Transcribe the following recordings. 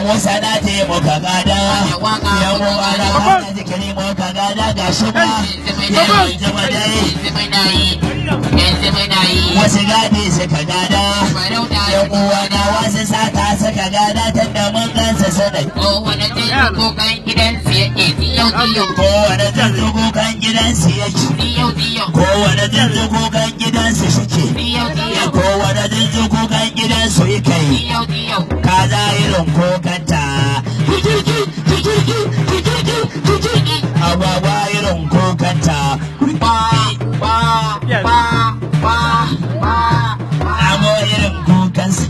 Musa na ce muka gada ya mu ana hana zikiri muka gada ga shi ba yanzu dai wasu gadi suka gada ya uwa na wasu sata suka gada tun da mun gansa sanai kowane janzu kukan gidansu yake kowane janzu kukan gidansu yake kowane janzu kukan gidansu suke kowane janzu kukan gidansu yake kaza irin kokanta agwagwa irin kokanta amo irin kokansu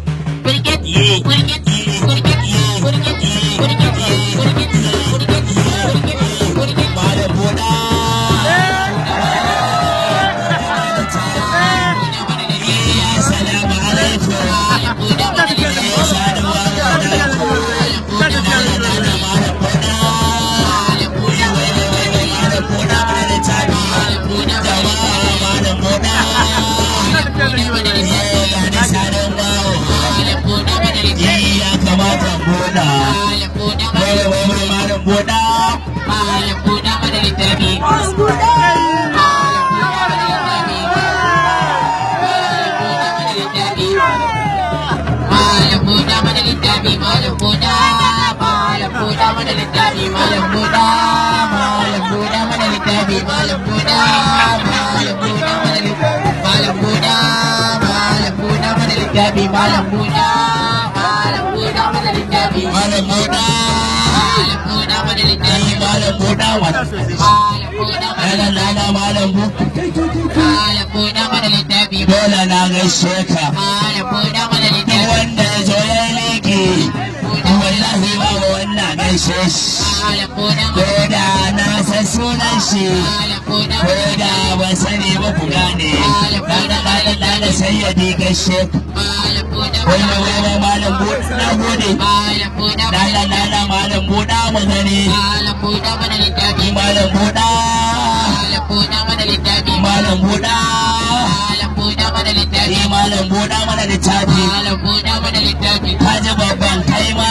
dole na gaishe ka wanda ya zo ya leke wallahi ba wannan gaishe shi ko da na san sunan shi ko da ban sani ba ku gane da sayyadi gaishe ka wani malam buɗa na gode lala malam buɗa mu gani malam buɗa malam buɗa malam buɗa mana littafi ka ji babban kai ma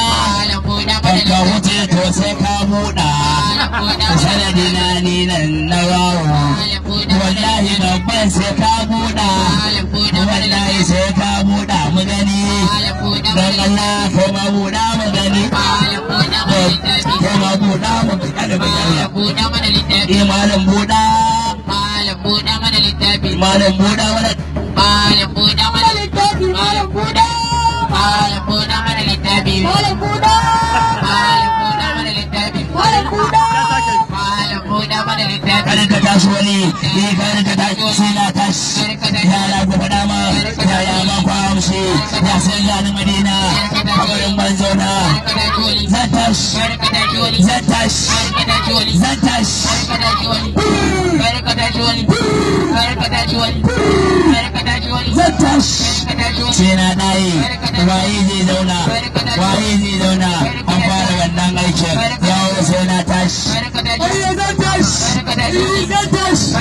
ka wuce to sai ka buɗa sanadi na ni nan na wawo wallahi babban sai ka buɗa wallahi sai ka buɗa mu gani don Allah kai ma buɗa mu gani kai ma buɗa mu gani malam buɗa malam buɗa mana malam buɗa mana littafi malam buɗa malam buɗa mana littafi malam buɗa malam buɗa mana littafi malam buɗa malam buɗa mana littafi kada ka tashi wani kada ka tashi sai na tashi yara ku faɗa ma yaya ma ku amshi ya san zanen madina kabarin banzona zan tashi zan tashi zan tashi sai na ɗaye waye zai zauna an fara wannan aikin yawo sai na tashi zan tashi